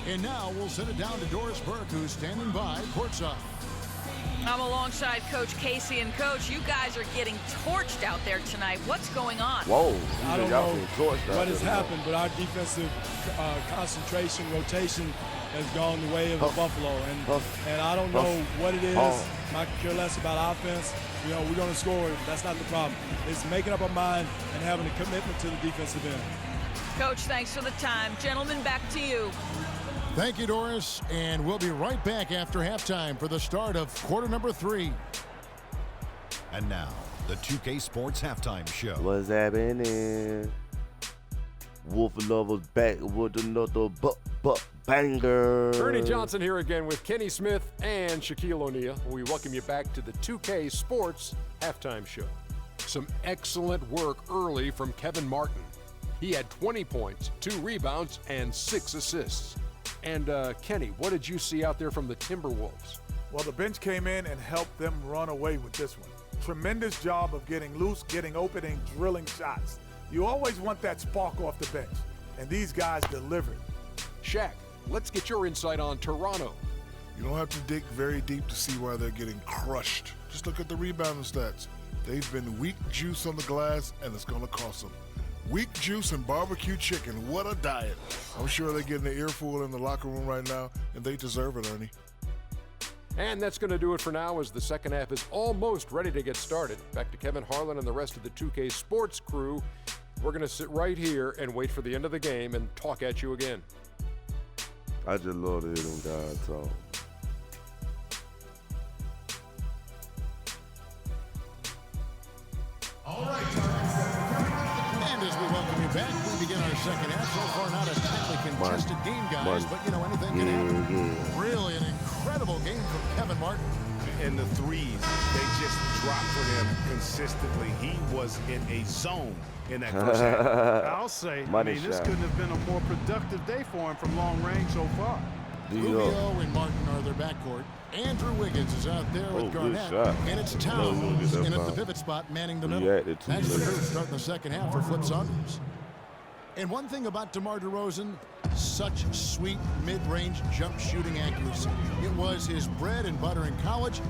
And now we'll send it down to Doris Burke, who's standing by courtside. I'm alongside Coach Casey. And, Coach, you guys are getting torched out there tonight. What's going on? Whoa. I don't know what has happened, but our defensive concentration, rotation has gone the way of the Buffalo. And I don't know what it is. I could care less about offense. You know, we're going to score. That's not the problem. It's making up our mind and having a commitment to the defensive end. Coach, thanks for the time. Gentlemen, back to you. Thank you, Doris. And we'll be right back after halftime for the start of quarter number 3. And now, the 2K Sports Halftime Show. What's happening? Wolf Lovers back with another banger. Ernie Johnson here again with Kenny Smith and Shaquille O'Neal. We welcome you back to the 2K Sports Halftime Show. Some excellent work early from Kevin Martin. He had 20 points, 2 rebounds, and 6 assists. And Kenny, what did you see out there from the Timberwolves? Well, the bench came in and helped them run away with this one. Tremendous job of getting loose, getting open, and drilling shots. You always want that spark off the bench, and these guys delivered. Shaq, let's get your insight on Toronto. You don't have to dig very deep to see why they're getting crushed. Just look at the rebounding stats. They've been weak juice on the glass, and it's going to cost them. Weak juice and barbecue chicken, what a diet. I'm sure they're getting an earful in the locker room right now, and they deserve it, Ernie. And that's going to do it for now as the second half is almost ready to get started. Back to Kevin Harlan and the rest of the 2K Sports crew. We're going to sit right here and wait for the end of the game and talk at you again. I just love to hear them guys talk. All right, and as we welcome you back, we begin our second half. So far, not a tightly contested game, guys, but, you know, anything can happen. Really an incredible game from Kevin Martin. And the threes, they just dropped for him consistently. He was in a zone in that first half. I'll say, this couldn't have been a more productive day for him from long range so far. Rubio and Martin are their backcourt. Andrew Wiggins is out there with Garnett. And it's Towns in at the pivot spot manning the middle. That's the crew starting the second half for Flip Saunders. And one thing about DeMar DeRozan, such sweet mid-range jump shooting accuracy. It was his bread and butter in college,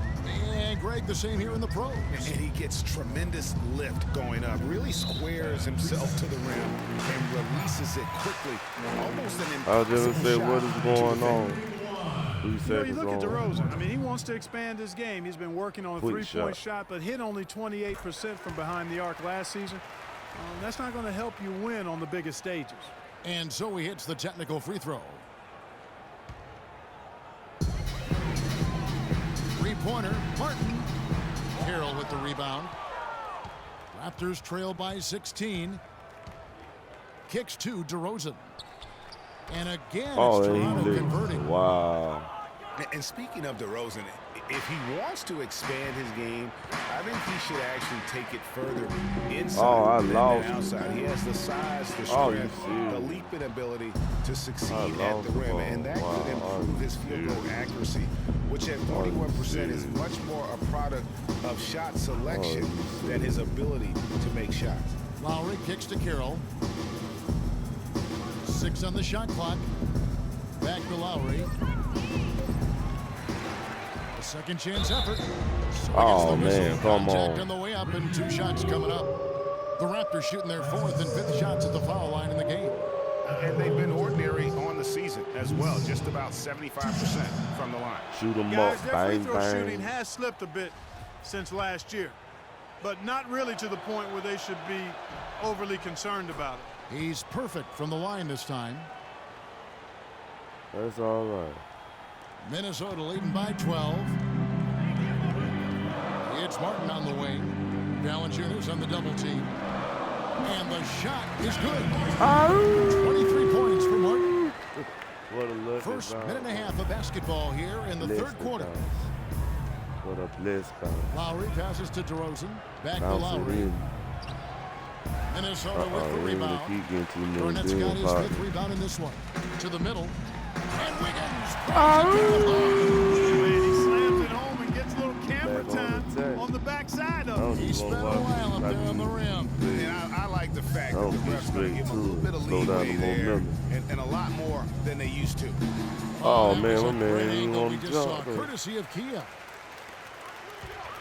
and Greg, the same here in the pros. And he gets tremendous lift going up, really squares himself to the rim and releases it quickly. Almost an impossible I was just going to say, what is going on? You look at DeRozan. He wants to expand his game. He's been working on a three-point shot, but hit only 28% from behind the arc last season. That's not going to help you win on the biggest stages. And so he hits the technical free throw. Three-pointer, Martin. Carroll with the rebound. Raptors trail by 16. Kicks to DeRozan. And again, it's Toronto converting. Wow. And speaking of DeRozan, if he wants to expand his game, I think he should actually take it further inside than outside. He has the size, the strength, the leaping ability to succeed at the rim, and that could improve his field goal accuracy, which at 41% is much more a product of shot selection than his ability to make shots. Lowry kicks to Carroll. 6 on the shot clock. Back to Lowry. Second chance effort. So man, come on. On the way up and 2 shots coming up. The Raptors shooting their 4th and 5th shots at the foul line in the game. And they've been ordinary on the season as well, just about 75% from the line. Shoot them Guys, up, their bang, free throw bang. shooting has slipped a bit since last year, but not really to the point where they should be overly concerned about it. He's perfect from the line this time. That's all right. Minnesota leading by 12. It's Martin on the wing. Valanciunas on the double team. And the shot is good. 23 points for Martin. What a look. First minute and a half of basketball here in the third quarter. What a bliss. Lowry passes to DeRozan. Back to Lowry. Minnesota with the rebound. Garnett's got his 5th rebound in this one. To the middle. And Wiggins. He slams it home and gets a little camera time on the backside of him. He spent a while up there on the rim. And I like the fact that the refs going to give him a little bit of leeway there and a lot more than they used to. Oh, man, my man, he you we want to just jump. saw, courtesy of Kia.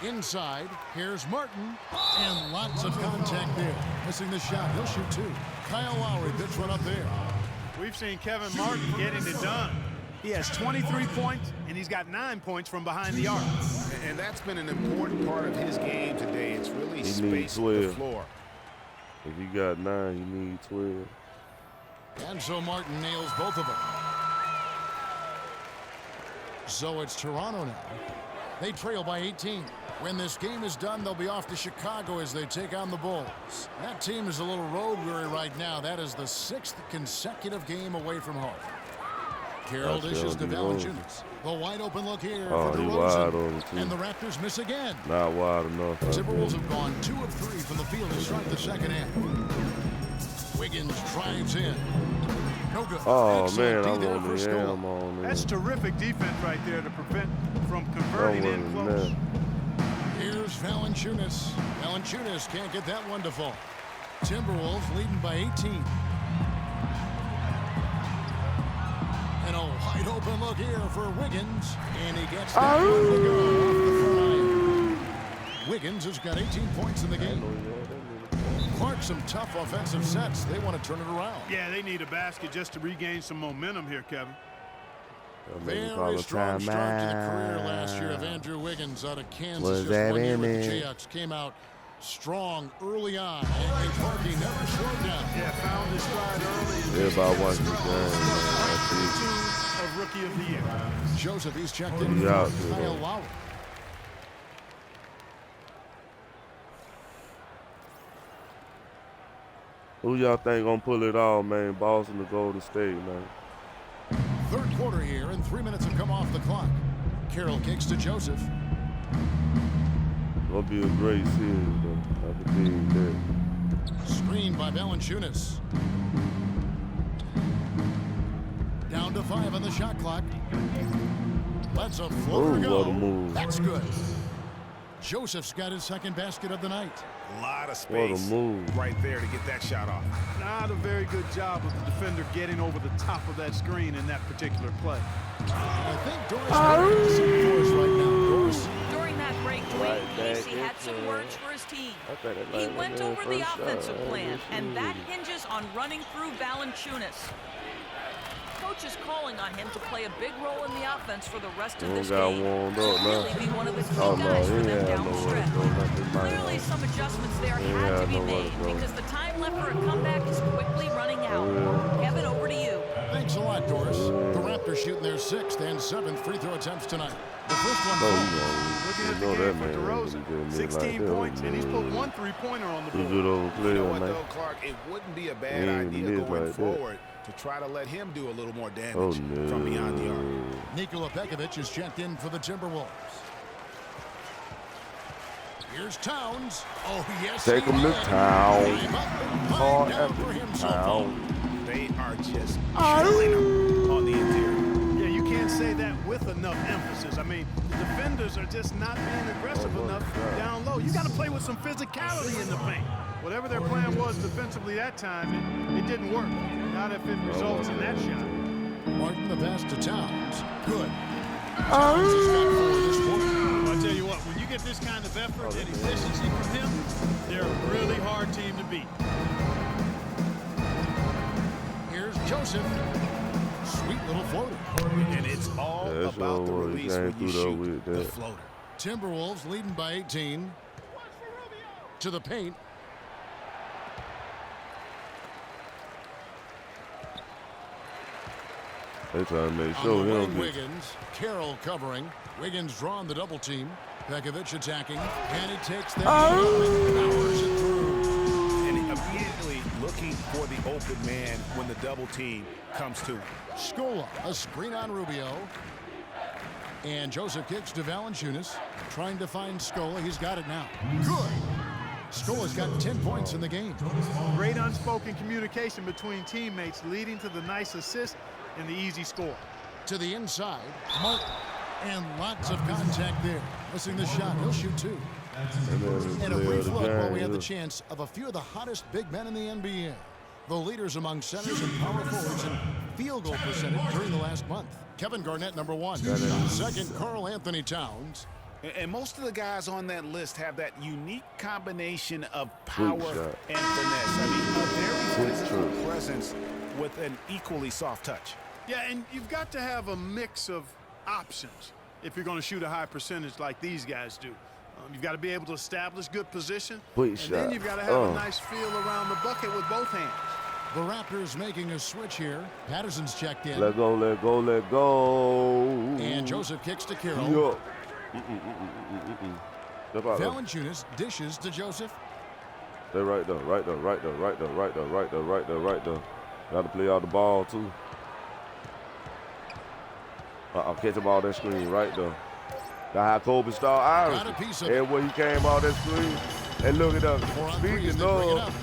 Inside, here's Martin, and lots of contact there. Missing the shot, he'll shoot 2. Kyle Lowry, pitch one up there. We've seen Kevin Martin getting it done. He has 23 points, and he's got 9 points from behind the arc. And that's been an important part of his game today. It's really spacing the floor. If you got 9, you need 12. And so Martin nails both of them. So it's Toronto now. They trail by 18. When this game is done, they'll be off to Chicago as they take on the Bulls. That team is a little road weary right now. That is the 6th consecutive game away from home. Carroll dishes to Valanciunas. The wide open look here for DeRozan. And the Raptors miss again. Not wide enough. Timberwolves have gone 2 of 3 from the field to start the second half. Wiggins drives in. No good. Oh, excellent man, D there I'm for Scola. on there. That's terrific defense right there to prevent from converting in close. Here's Valanciunas. Valanciunas can't get that one to fall. Timberwolves leading by 18. And a wide open look here for Wiggins. And he gets that one to go off the front iron. Wiggins has got 18 points in the game. Clark, some tough offensive sets. They want to turn it around. Yeah, they need a basket just to regain some momentum here, Kevin. Very strong start to the career last year of Andrew Wiggins out of Kansas. Was that in with the Jayhawks came out strong early on, and Clark never slowed down. Yeah, found his stride early. Everybody watching the game. Of Rookie of the Year. Joseph, he's checked in for Kyle Lowry. Who y'all think gonna pull it all, man? Boston to Golden State, man. Third quarter here, and 3 minutes have come off the clock. Carroll kicks to Joseph. Gonna be a great series, though. I can tell you that. Screen by Valanciunas. Down to 5 on the shot clock. That's a floater go. What a move. That's good. Joseph's got his second basket of the night. A lot of space right there to get that shot off. Not a very good job of the defender getting over the top of that screen in that particular play. I think Doris is for us right now. Doris. During that break, Dwayne Casey had some words for his team. He went over the offensive plan, and that hinges on running through Valanciunas. Coach is calling on him to play a big role in the offense for the rest of this game. Really be one of the key guys for them down the stretch. Clearly some adjustments there had to be made because the time left for a comeback is quickly running out. Kevin, over to you. Thanks a lot, Doris. The Raptors shooting their 6th and 7th free throw attempts tonight. The first one looking at the game for DeRozan, 16 points, and he's put 1 3-pointer on the board. You know what, though, Clark? It wouldn't be a bad idea going forward to try to let him do a little more damage from beyond the arc. Nikola Pekovic is checked in for the Timberwolves. Here's Towns. Oh, yes, take him to town. Hard after town. They are just killing him on the interior. Yeah, you can't say that with enough emphasis. I mean, the defenders are just not being aggressive enough down low. You got to play with some physicality in the paint. Whatever their plan was defensively that time, it didn't work. Not if it results in that shot. Martin, the pass to Towns. Good. Towns has got 4 this quarter. I'll tell you what, when you get this kind of effort and efficiency from him, they're a really hard team to beat. Here's Joseph. Sweet little floater. And it's all about the release when you shoot the floater. Timberwolves leading by 18. To the paint. They trying to make sure him. Wiggins, Carroll covering. Wiggins drawing the double team. Pekovic attacking, and he takes that shot and powers it through. And immediately looking for the open man when the double team comes to him. Scola, a screen on Rubio. And Joseph kicks to Valanciunas, trying to find Scola. He's got it now. Good. Scola's got 10 points in the game. Great unspoken communication between teammates leading to the nice assist and the easy score. To the inside, Martin, and lots of contact there. Missing the shot, he'll shoot 2. And a brief look while we had the chance of a few of the hottest big men in the NBA. The leaders among centers and power forwards in field goal percentage during the last month. Kevin Garnett, number 1. Second, Karl Anthony Towns. And most of the guys on that list have that unique combination of power and finesse. I mean, a very physical presence with an equally soft touch. Yeah, and you've got to have a mix of options if you're going to shoot a high percentage like these guys do. You've got to be able to establish good position, and then you've got to have a nice feel around the bucket with both hands. The Raptors making a switch here. Patterson's checked in. Let go, let go, let go. And Joseph kicks to Carroll. Yo. Valanciunas dishes to Joseph. They're right there, right there, right there, right there, right there, right there, right there, right there. Got to play out the ball, too. Catch the ball that screen right there. Got how Kobe started Irish. And when he came out that screen, and look at that. Speaking of.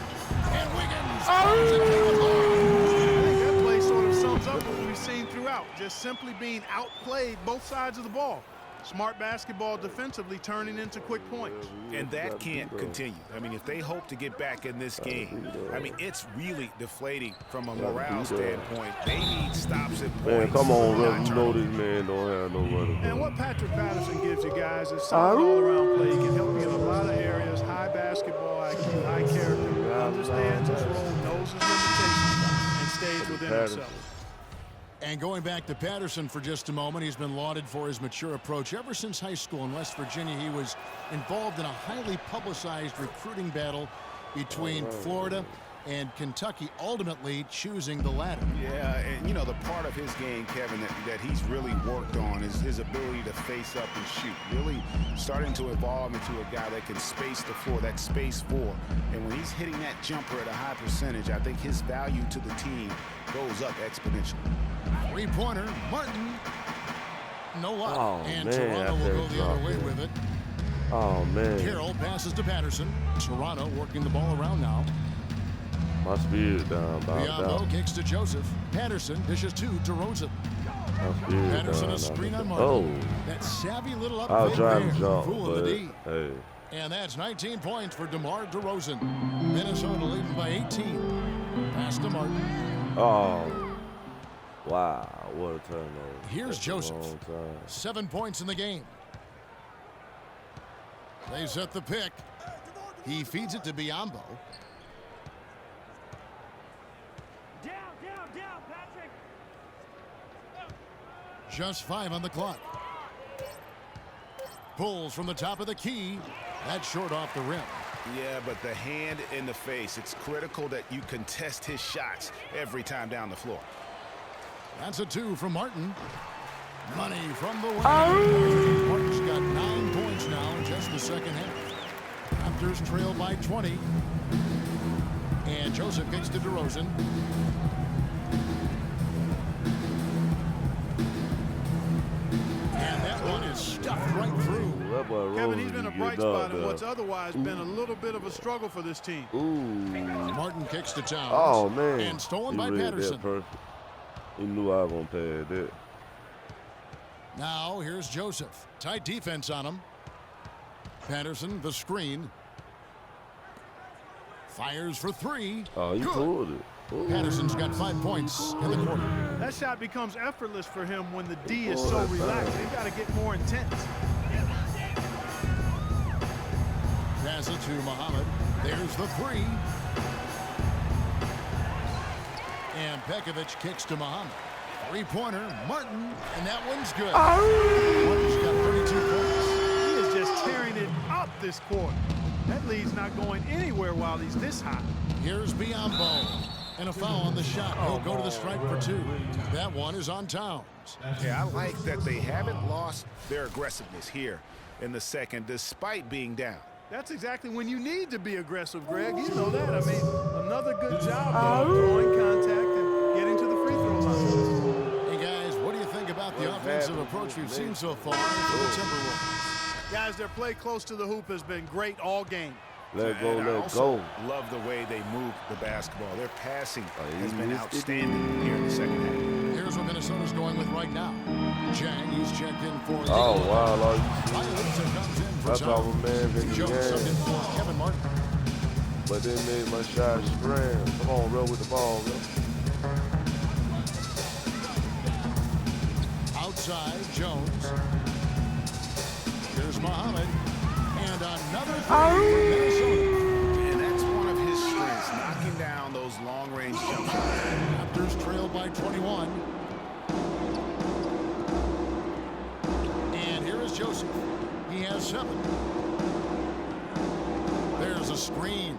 And Wiggins. I think that play sort of sums up what we've seen throughout. Just simply being outplayed both sides of the ball. Smart basketball defensively turning into quick points. And that can't continue. I mean, if they hope to get back in this game, I mean, it's really deflating from a morale standpoint. They need stops and points. Man, come on, bro. You know this man don't have no running. And what Patrick Patterson gives you guys is solid all-around play. He can help you in a lot of areas. High basketball IQ, high character. Understands his role, knows his limitations, and stays within himself. And going back to Patterson for just a moment, he's been lauded for his mature approach. Ever since high school in West Virginia, he was involved in a highly publicized recruiting battle between Florida and Kentucky, ultimately choosing the latter. Yeah, and you know, the part of his game, Kevin, that he's really worked on is his ability to face up and shoot. Really starting to evolve into a guy that can space the floor, that space four. And when he's hitting that jumper at a high percentage, I think his value to the team goes up exponentially. Three-pointer, Martin. No luck. Oh, and man, Toronto will go the other way with it. Oh, man. Carroll passes to Patterson. Toronto working the ball around now. My spirit down, Biombo kicks to Joseph. Patterson dishes to DeRozan. Patterson a screen on Martin. Oh. That savvy little up I was trying to jump, fooling but the D. hey. And that's 19 points for DeMar DeRozan. Minnesota leading by 18. Pass to Martin. Oh. Wow, what a turnover. Here's Joseph. 7 points in the game. They set the pick. He feeds it to Biombo. Down, Patrick. Just 5 on the clock. Pulls from the top of the key. That's short off the rim. Yeah, but the hand in the face. It's critical that you contest his shots every time down the floor. That's a 2 from Martin. Money from the wing. Martin's got 9 points now in just the second half. Raptors trail by 20. And Joseph kicks to DeRozan. And that one is stuffed right through. Kevin, he's been a bright spot in what's otherwise been a little bit of a struggle for this team. Martin kicks to Towns. Oh, man. And stolen by Patterson. He knew I was going to pad that. Now here's Joseph. Tight defense on him. Patterson, the screen. Fires for 3. Oh, he pulled it. Ooh. Patterson's got 5 points in the quarter. That shot becomes effortless for him when the D is so relaxed. They've got to get more intense. Pass it to Muhammad. There's the 3. And Pekovic kicks to Muhammad. 3-pointer, Martin, and that one's good. Martin's got 32 points. He is just tearing it up this quarter. That lead's not going anywhere while he's this high. Here's Biombo. And a foul on the shot. He'll go to the stripe for 2. That one is on Towns. Yeah, I like that they haven't lost their aggressiveness here in the second, despite being down. That's exactly when you need to be aggressive, Greg. You know that. I mean, another good job of drawing contact and getting to the free throw line. Hey, guys, what do you think about the offensive approach we've seen so far for the Timberwolves? Guys, their play close to the hoop has been great all game. Let go, and let I also go. love the way they move the basketball. Their passing has been outstanding here in the second half. Here's what Minnesota's going with right now. Jang, he's checked in for the oh, wow, all you see. That's all my man in the game. For Kevin Martin. But they made my shot strand. Come on, roll with the ball, man. Outside, Jones. Here's Muhammad. And another three for Minnesota. And that's one of his strengths, knocking down those long-range jump shots. Raptors trail by 21. And here is Joseph. He has 7. There's a screen.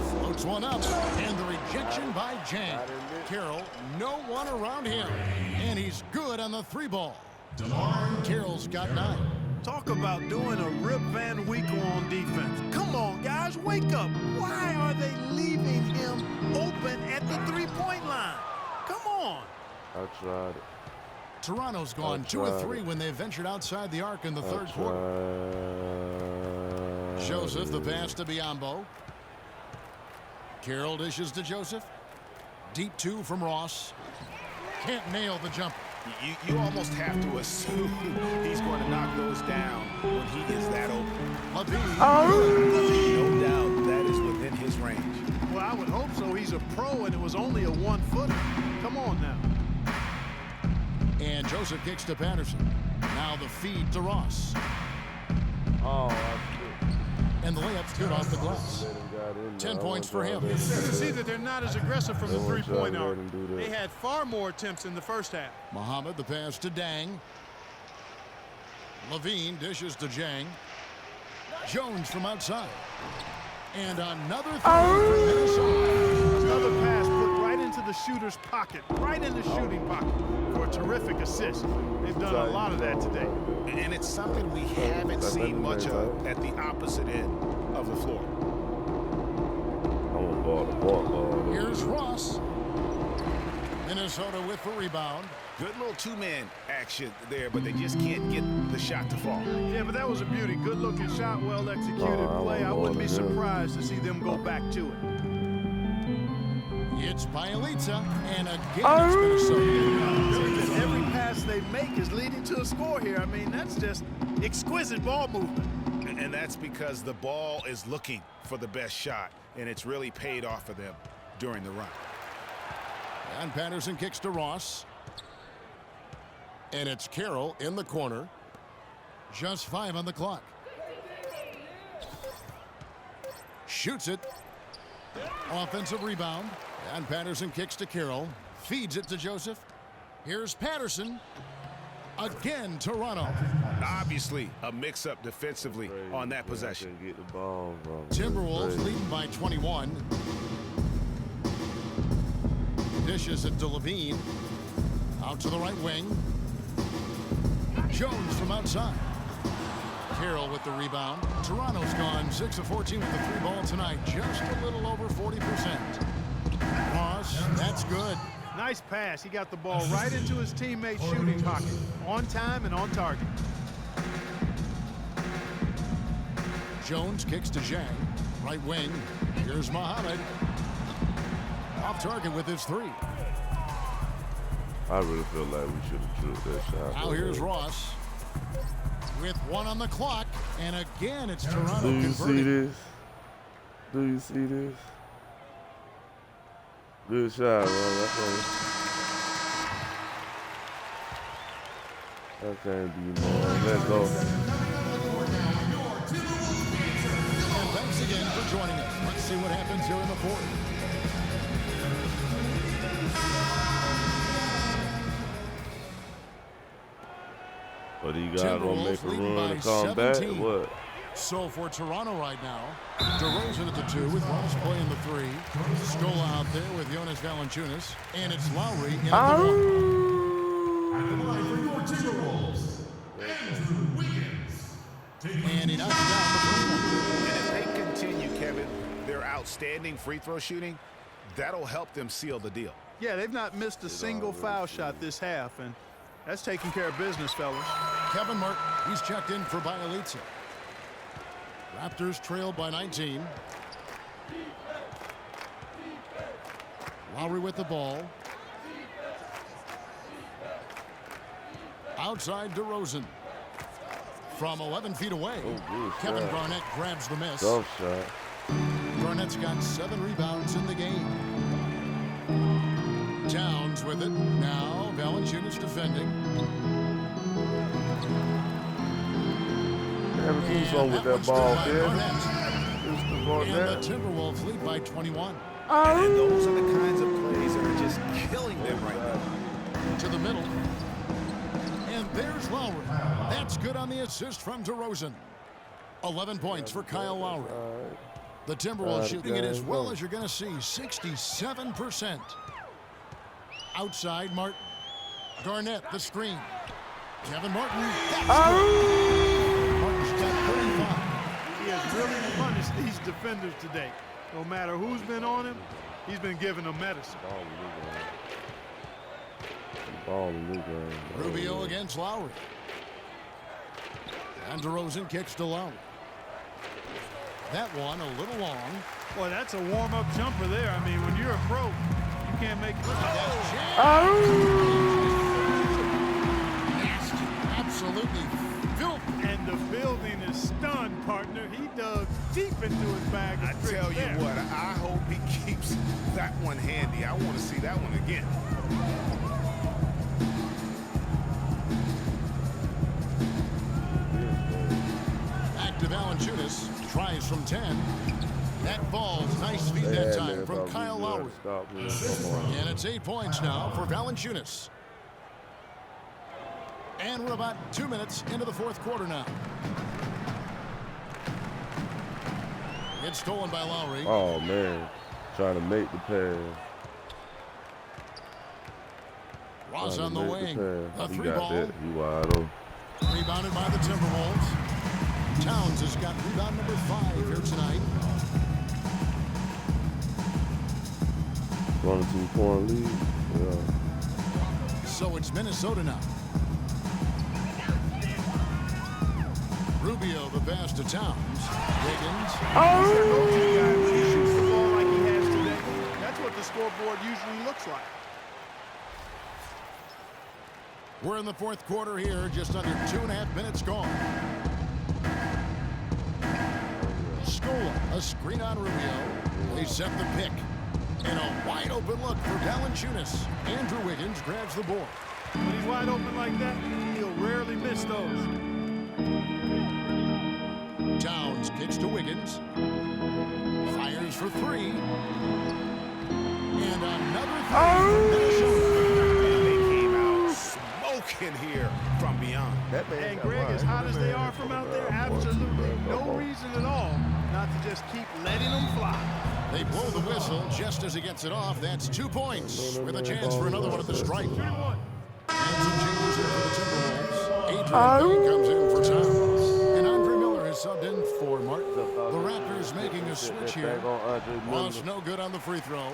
Floats one up. And the rejection by Jang. Carroll, no one around him. And he's good on the 3 ball. Carroll's got 9. Talk about doing a Rip Van Winkle on defense. Come on, guys, wake up. Why are they leaving him open at the 3-point line? Come on. I tried it. Toronto's gone 2 of 3 when they ventured outside the arc in the 3rd quarter. Joseph, the pass to Biyombo. Carroll dishes to Joseph. Deep 2 from Ross. Can't nail the jumper. You almost have to assume he's going to knock those down when he is that open. No doubt that is within his range. Well, I would hope so. He's a pro, and it was only a 1-footer. Come on now. And Joseph kicks to Patterson. Now the feed to Ross. Oh, that's good. And the layup's good off the glass. 10 points for him. You see that they're not as aggressive from the 3-point arc. They had far more attempts in the first half. Muhammad, the pass to Dang. Levine dishes to Jang. Jones from outside. And another throw. Another pass put right into the shooter's pocket, right in the shooting pocket for a terrific assist. They've done a lot of that today. And it's something we haven't seen much of at the opposite end of the floor. Here's Ross. Minnesota with the rebound. Good little 2-man action there, but they just can't get the shot to fall. Yeah, but that was a beauty. Good-looking shot, well-executed play. I wouldn't be surprised to see them go back to it. It's Bjelica, and again it's Minnesota. Every pass they make is leading to a score here. I mean, that's just exquisite ball movement. And that's because the ball is looking for the best shot, and it's really paid off for them during the run. And Patterson kicks to Ross. And it's Carroll in the corner. Just 5 on the clock. Shoots it. Offensive rebound. And Patterson kicks to Carroll. Feeds it to Joseph. Here's Patterson. Again, Toronto. Obviously, a mix-up defensively on that possession. Get the ball, Timberwolves leading by 21. Dishes it to Levine. Out to the right wing. Jones from outside. Carroll with the rebound. Toronto's gone 6 of 14 with the 3 ball tonight. Just a little over 40%. Ross, that's good. Nice pass. He got the ball right into his teammate's shooting pocket. On time and on target. Jones kicks to Jang. Right wing. Here's Muhammad. Off target with his 3. I really feel like we should have drew that shot. Now here's Ross with 1 on the clock, and again it's Toronto converting. Do you see this? Do you see this? Good shot, man. That can't be more. Let's go. And thanks again for joining us. Let's see what happens here in the 4th. But you got to make a run to come back. What? So for Toronto right now, DeRozan at the 2 with Ross playing the 3. Scola out there with Jonas Valanciunas. And it's Lowry in at the 1. And he knocks down the first one. And if they continue, Kevin, their outstanding free throw shooting, that'll help them seal the deal. Yeah, they've not missed a single foul shot this half, and that's taking care of business, fellas. Kevin Martin, he's checked in for Bjelica. Raptors trailed by 19. Lowry with the ball. Outside DeRozan. From 11 feet away, Kevin Garnett grabs the miss. Tough shot. Garnett's got 7 rebounds in the game. Towns with it. Now Valanciunas defending. Never too slow with that ball, kid. And the Timberwolves lead by 21. And those are the kinds of plays that are just killing them right now. To the middle. And there's Lowry. That's good on the assist from DeRozan. 11 points for Kyle Lowry. The Timberwolves shooting it as well as you're going to see, 67%. Outside Martin. Garnett, the screen. Kevin Martin. Martin's got 35. He has really punished these defenders today. No matter who's been on him, he's been giving them medicine. Rubio against Lowry. And DeRozan kicks to Lowry. That one a little long. Boy, that's a warm-up jumper there. I mean, when you're a pro, you can't make it. Nasty. Absolutely filthy. And the building is stunned, partner. He dug deep into his bag. I tell you what, I hope he keeps that one handy. I want to see that one again. Back to Valanciunas. Tries from 10. That ball's nice feed that time from Kyle Lowry. And it's 8 points now for Valanciunas. And we're about 2 minutes into the fourth quarter now. It's stolen by Lowry. Oh, man. Trying to make the pass. Ross on the wing. A 3-ball. He wide open. Rebounded by the Timberwolves. Towns has got rebound number 5 here tonight. 1 or 2 point lead. Yeah. So it's Minnesota now. Rubio the pass to Towns. Wiggins. When he shoots the ball like he has today, that's what the scoreboard usually looks like. We're in the fourth quarter here, just under 2.5 minutes gone. Scola, a screen on Rubio. They set the pick. And a wide open look for Valanciunas. Andrew Wiggins grabs the board. When he's wide open like that, he'll rarely miss those. Towns kicks to Wiggins. Fires for 3. And another 3. They came out smoking here from beyond. And Greg, as hot as they are from out there, absolutely no reason at all not to just keep letting them fly. They blow the whistle just as he gets it off. That's 2 points with a chance for another one at the stripe. And some changes in for the Timberwolves. Adrian Green comes in for Towns. And Andre Miller is subbed in for Martin. The Raptors making a switch here. Ross no good on the free throw.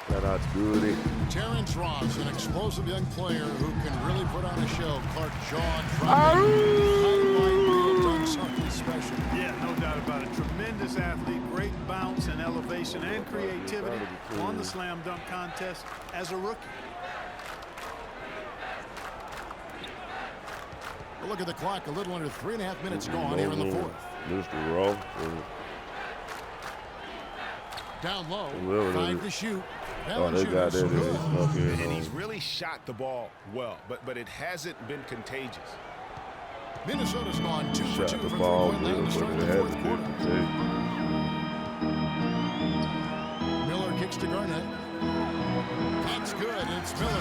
That's good. Terrence Ross, an explosive young player who can really put on a show. Clark jaw-dropping. Highlight reel done something special. Yeah, no doubt about it. Tremendous athlete, great bounce and elevation and creativity on the slam dunk contest as a rookie. Well, look at the clock, a little under 3.5 minutes gone here in the fourth. Mr. Rowe. Down low, 5 to shoot. Oh, they got that. And he's really shot the ball well, but it hasn't been contagious. Minnesota's gone 2 for 2 from 3-point land to start the fourth quarter. Miller kicks to Garnett. That's good. It's Miller.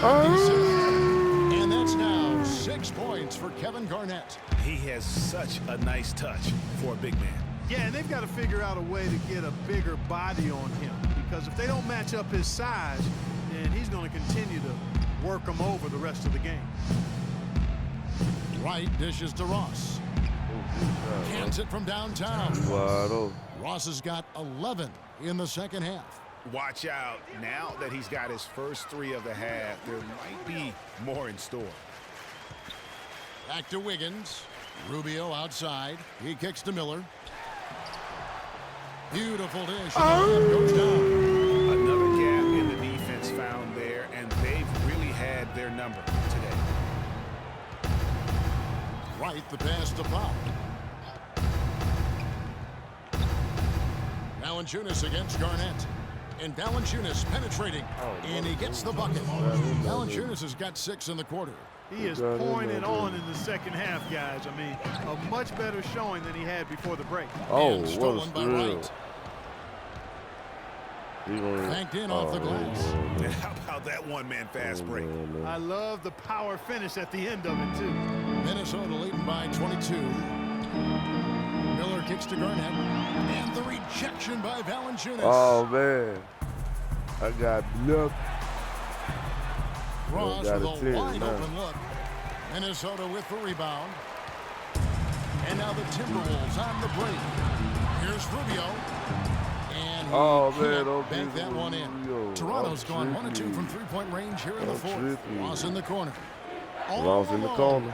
And that's now 6 points for Kevin Garnett. He has such a nice touch for a big man. Yeah, and they've got to figure out a way to get a bigger body on him, because if they don't match up his size, then he's going to continue to work them over the rest of the game. Wright dishes to Ross. Cans it from downtown. Ross has got 11 in the second half. Watch out. Now that he's got his first 3 of the half, there might be more in store. Back to Wiggins. Rubio outside. He kicks to Miller. Beautiful dish. Goes down. Another gap in the defense found there, and they've really had their number today. right, the pass to Pop. Valanciunas against Garnett. And Valanciunas penetrating, and he gets the bucket. Valanciunas has got 6 in the quarter. He is pouring it on in the second half, guys. I mean, a much better showing than he had before the break. And stolen by Wright. Banked in off the glass. How about that one-man fast break? I love the power finish at the end of it, too. Minnesota leading by 22. Miller kicks to Garnett. And the rejection by Valanciunas. Oh, man. I got look. Ross with a wide open look. Minnesota with the rebound. And now the Timberwolves on the break. Here's Rubio. And he can't bank that one in. Toronto's gone 1 of 2 from three-point range here in the fourth. Ross in the corner. Ross in the corner.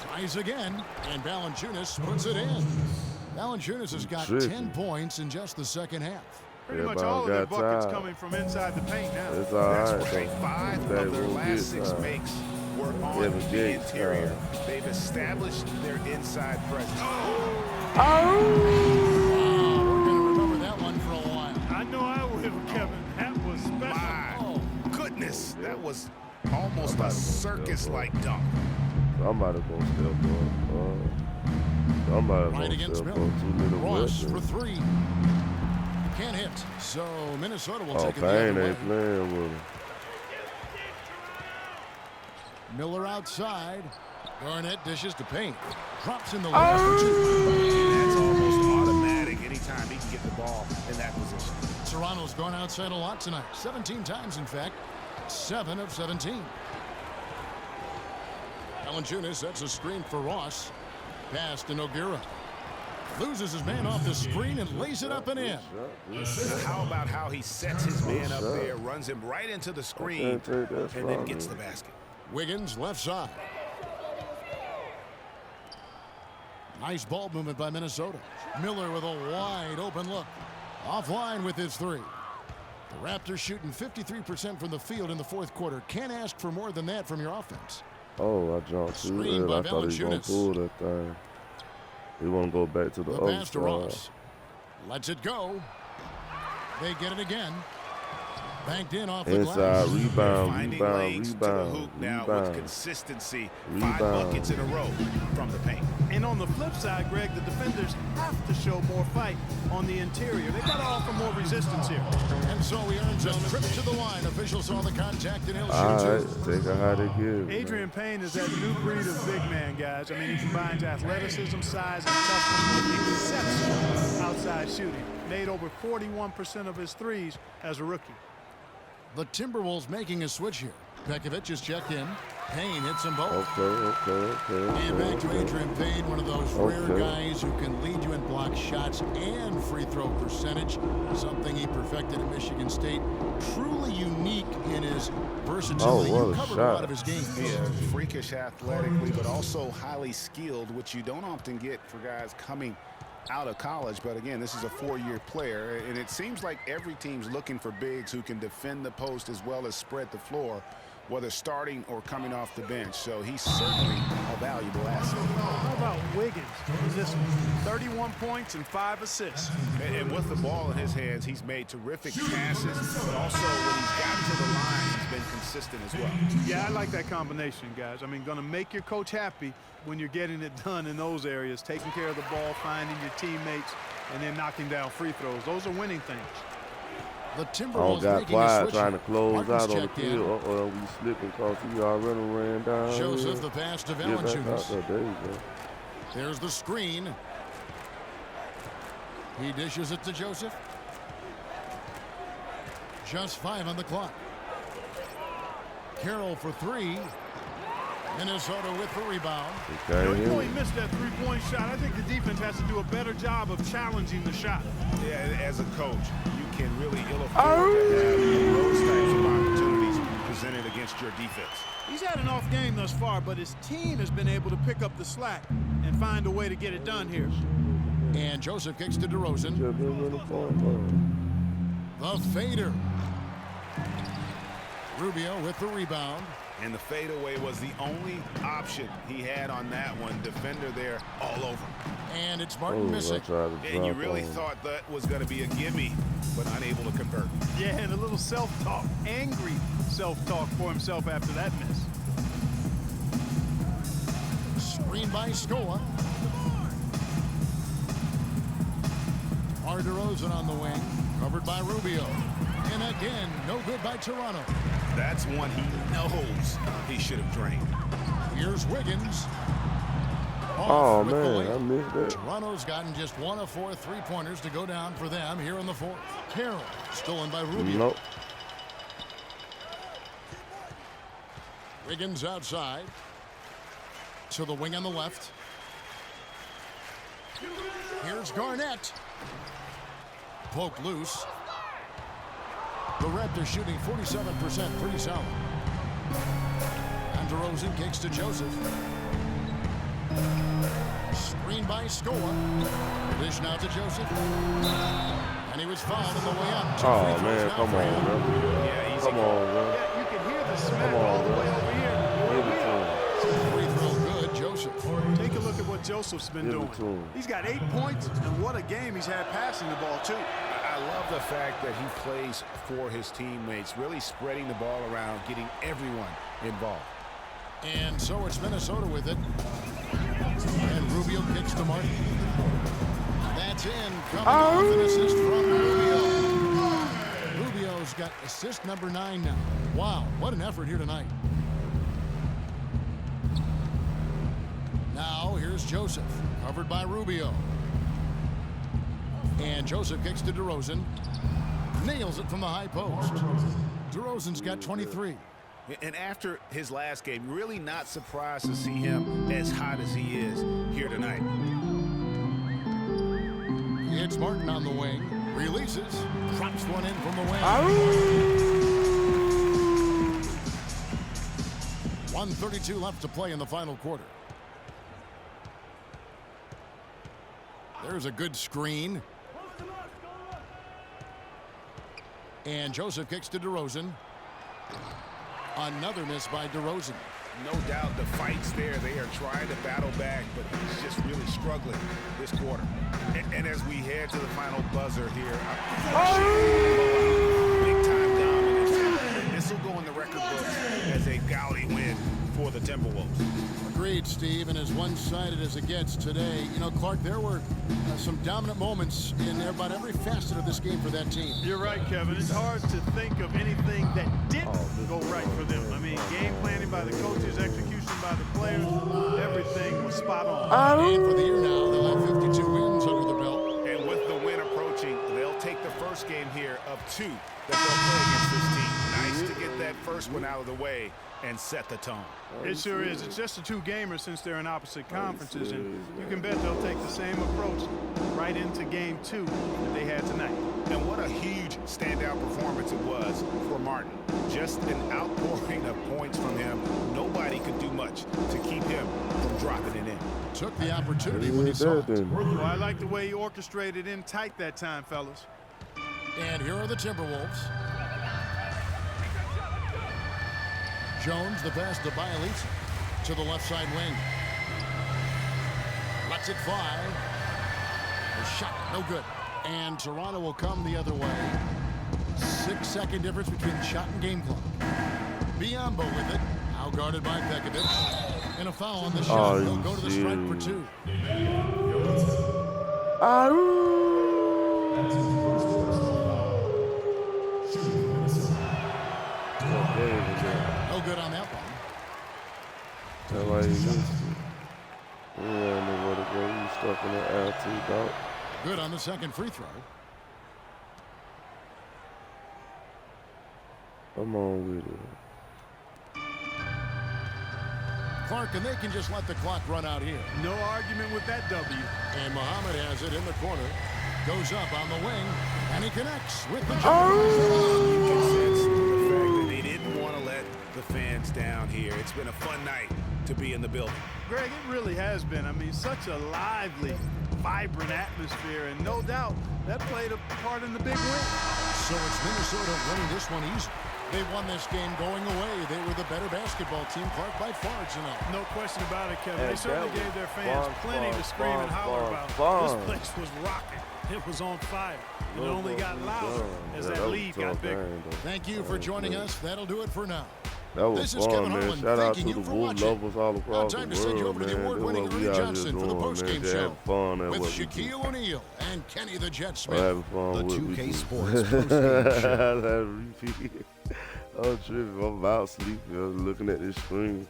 Tries again, and Valanciunas puts it in. Valanciunas has got 10 points in just the second half. Pretty much all of their buckets coming from inside the paint now. It's all right. That's right. 5 of their last 6 makes were on the interior. They've established their inside presence. We're going to remember that one for a while. I know I will, Kevin. That was special. My goodness. That was almost a circus-like dunk. Somebody gonna still go. Somebody right against Miller. Ross for 3. Can't hit. So Minnesota will take it the other way. Playing with him. Miller outside. Garnett dishes to Payne. Drops in the lane for 2. That's almost automatic anytime he can get the ball in that position. Toronto's gone outside a lot tonight. 17 times, in fact. 7 of 17. Valanciunas sets a screen for Ross. Pass to Nogueira. Loses his man off the screen and lays it up and in. How about how he sets his man up there, runs him right into the screen, and then gets the basket. Wiggins left side. Nice ball movement by Minnesota. Miller with a wide open look. Offline with his 3. The Raptors shooting 53% from the field in the fourth quarter. Can't ask for more than that from your offense. Oh, I jumped too early. I thought he was going to pull that thing. He want to go back to the other pass to Ross. Lets it go. They get it again. Banked in off the glass. Rebound. To the hoop now with consistency. 5 buckets in a row from the paint. And on the flip side, Greg, the defenders have to show more fight on the interior. They've got to offer more resistance here. And so he earns a trip to the line. Officials saw the contact and he'll shoot. All right, take it how they give. Adrian Payne is that new breed of big man, guys. I mean, he combines athleticism, size, and toughness with exceptional outside shooting. Made over 41% of his threes as a rookie. The Timberwolves making a switch here. Pekovic is checked in. Payne hits them both. Okay. And back to Adrian Payne, one of those rare guys who can lead you in block shots and free throw percentage, something he perfected at Michigan State. Truly unique in his versatility. You covered a lot of his game. Yeah, freakish athletically, but also highly skilled, which you don't often get for guys coming out of college. But again, this is a 4-year player, and it seems like every team's looking for bigs who can defend the post as well as spread the floor, whether starting or coming off the bench. So he's certainly a valuable asset. How about Wiggins? This 31 points and 5 assists. And with the ball in his hands, he's made terrific passes, but also when he's gotten to the line, he's been consistent as well. Yeah, I like that combination, guys. I mean, going to make your coach happy when you're getting it done in those areas, taking care of the ball, finding your teammates, and then knocking down free throws. Those are winning things. The Timberwolves got quiet trying to close out on the field. We slipping because he already ran down. Joseph the pass to Valanciunas. There you go. There's the screen. He dishes it to Joseph. Just 5 on the clock. Carroll for 3. Minnesota with the rebound. You know he missed that three-point shot. I think the defense has to do a better job of challenging the shot. Yeah, as a coach, you can really ill afford to have those types of opportunities presented against your defense. He's had an off game thus far, but his team has been able to pick up the slack and find a way to get it done here. And Joseph kicks to DeRozan. The fader. Rubio with the rebound. And the fadeaway was the only option he had on that one. Defender there all over. And it's Martin missing. And you really thought that was going to be a gimme, but unable to convert. Yeah, and a little self-talk, angry self-talk for himself after that miss. Screen by Scola. DeRozan on the wing, covered by Rubio. And again, no good by Toronto. That's one he knows he should have drained. Here's Wiggins. Oh, man, I missed that. Toronto's gotten just 1 of 4 3-pointers to go down for them here in the fourth. Carroll, stolen by Rubio. Nope. Wiggins outside. To the wing on the left. Here's Garnett. Poke loose. The Raptors shooting 47%, pretty solid. And DeRozan kicks to Joseph. Screen by Scola. Dish now to Joseph. And he was fouled on the way up. Oh, man, come on, bro. Yeah, come on, bro. Yeah, you can hear the smack all the way over here. Free throw good, Joseph. Take a look at what Joseph's been doing. He's got 8 points, and what a game he's had passing the ball, too. I love the fact that he plays for his teammates, really spreading the ball around, getting everyone involved. And so it's Minnesota with it. And Rubio kicks to Martin. That's in. Coming off an assist from Rubio. Rubio's got assist number 9 now. Wow, what an effort here tonight. Now here's Joseph, covered by Rubio. And Joseph kicks to DeRozan. Nails it from the high post. DeRozan's got 23. And after his last game, really not surprised to see him as hot as he is here tonight. It's Martin on the wing. Releases. Drops one in from the wing. 1:32 left to play in the final quarter. There's a good screen. And Joseph kicks to DeRozan. Another miss by DeRozan. No doubt the fight's there. They are trying to battle back, but he's just really struggling this quarter. And as we head to the final buzzer here, big time dominance. This will go in the record books as a gaudy win for the Timberwolves. Agreed, Steve, and as one-sided as it gets today, you know, Clark, there were some dominant moments in about every facet of this game for that team. You're right, Kevin. It's hard to think of anything that didn't go right for them. I mean, game planning by the coaches, execution by the players, everything was spot on. And for the year now, they'll have 52 wins under their belt. And with the win approaching, they'll take the first game here of 2 that they'll play against this team. Nice to get that first one out of the way and set the tone. It sure is. It's just a 2-gamer since they're in opposite conferences, and you can bet they'll take the same approach right into game 2 that they had tonight. And what a huge standout performance it was for Martin. Just an outpouring of points from him. Nobody could do much to keep him from dropping it in. Took the opportunity when he saw it. Well, I like the way he orchestrated in tight that time, fellas. And here are the Timberwolves. Jones, the pass to Bielitsa to the left side wing. Lets it fly. The shot, no good. And Toronto will come the other way. 6-second difference between shot and game clock. Biyombo with it. Now guarded by Pekovic. And a foul on the shot. They'll go to the strike for 2. No good on that one. He's stuck in the attitude, dog. Good on the second free throw. Come on with it. Clark, and they can just let the clock run out here. No argument with that W. And Muhammad has it in the corner. Goes up on the wing, and he connects with the You can sense the fact that they didn't want to let the fans down here. It's been a fun night to be in the building. Greg, it really has been. I mean, such a lively, vibrant atmosphere, and no doubt that played a part in the big win. So it's Minnesota winning this one easy. They won this game going away. They were the better basketball team, Clark, by far tonight. No question about it, Kevin. They certainly gave their fans fun, plenty to scream and holler about. This place was rocking. It was on fire. And it only got louder as that lead got bigger. Thank you for joining us. That'll do it for now. That was this is fun, Kevin man. Harlan. Shout out to you the for Wolf watching. lovers all across Time the to send you world, over to the man. award-winning What we Ernie out here Johnson for the doing, post-game man. show Fun at with what we do. Shaquille O'Neal and Kenny the Jet Smith. Having fun The with 2K we do. Sports post-game show. That repeat. I'm tripping. I'm about sleeping. I'm looking at this screen.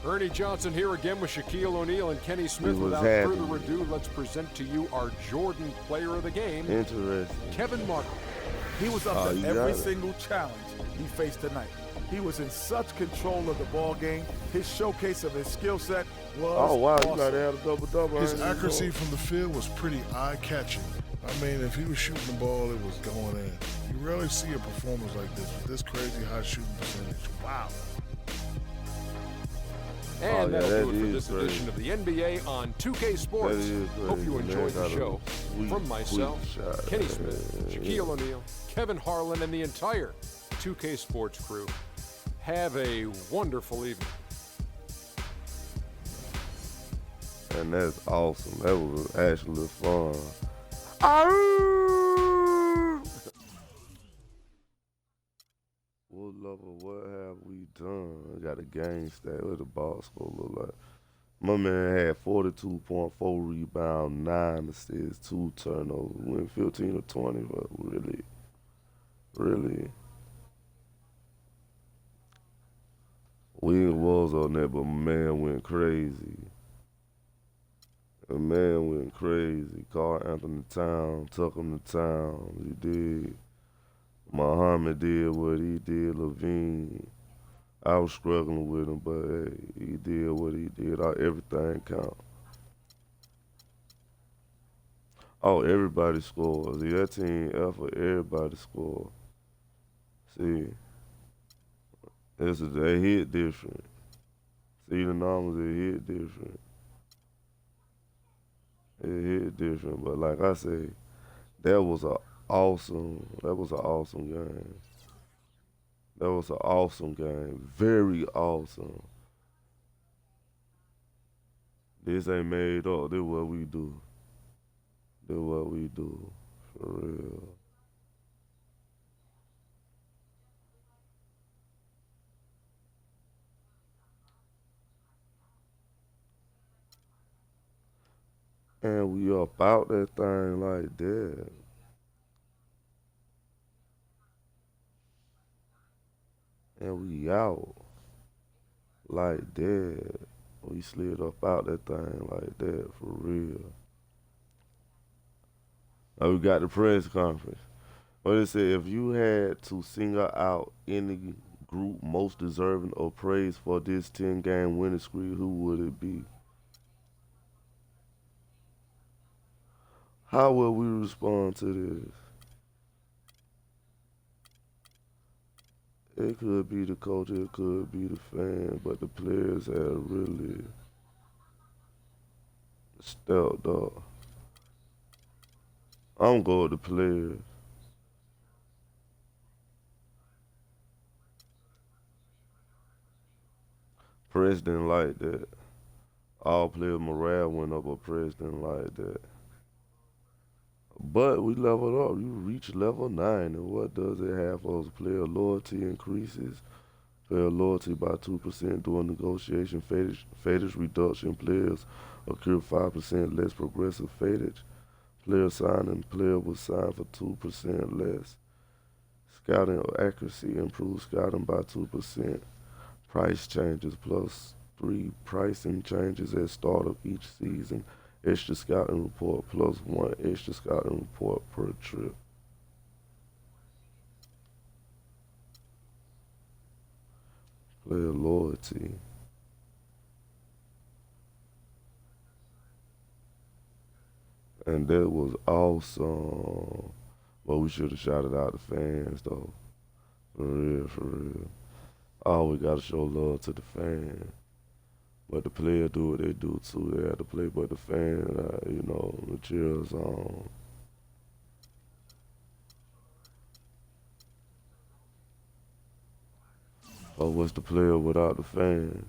Ernie Johnson here again with Shaquille O'Neal and Kenny Smith. Without further ado, let's present to you our Jordan Player of the Game. Interesting. Kevin Martin. He was up to every single challenge he faced tonight. He was in such control of the ball game. His showcase of his skill set was awesome. You got to have a double-double. His accuracy from the field was pretty eye-catching. I mean, if he was shooting the ball, it was going in. You rarely see a performance like this with this crazy high shooting percentage. Wow. And that'll do it for this edition of the NBA on 2K Sports. Hope you enjoyed the show. From myself, Kenny Smith, Shaquille O'Neal, Kevin Harlan, and the entire 2K Sports crew. Have a wonderful evening. And that's awesome. That was actually fun. What lover, what have we done? I got a game stat. What the ball score look like? My man had 42.4 rebounds, 9 assists, 2 turnovers. Went 15 or 20, but really. We was on that, but my man went crazy. Carl Anthony Towns took him to town. He did. Muhammad did what he did. Levine. I was struggling with him, but hey, he did what he did. Everything count. Oh, everybody scores. See, that team effort, everybody scored. See, they hit different. See the numbers, they hit different. It hit different, but like I say, that was an awesome game. That was an awesome game. Very awesome. This ain't made up. This what we do. For real. And we up out that thing like that. And we out like that. We slid up out that thing like that, for real. Now we got the press conference. What it said, if you had to single out any group most deserving of praise for this 10-game winning streak, who would it be? How will we respond to this? It could be the coach, it could be the fan, but the players have really stepped up. I'm going with the players. Press didn't like that. All player morale went up, but Press didn't like that. But we leveled up. You reach level 9, and what does it have for us? Player loyalty increases. Player loyalty by 2% during negotiation. Fadage reduction. Players occur 5% less progressive fadage. Player signing. Player was signed for 2% less. Scouting accuracy improves scouting by 2%. Price changes +3 pricing changes at start of each season. Extra scouting report +1 extra scouting report per trip. Player loyalty. And that was awesome. But we should have shouted out the fans though. For real. Oh, we gotta show love to the fans. But the player do what they do too. They have to play, but the fan, the cheers on. Or what's the player without the fan?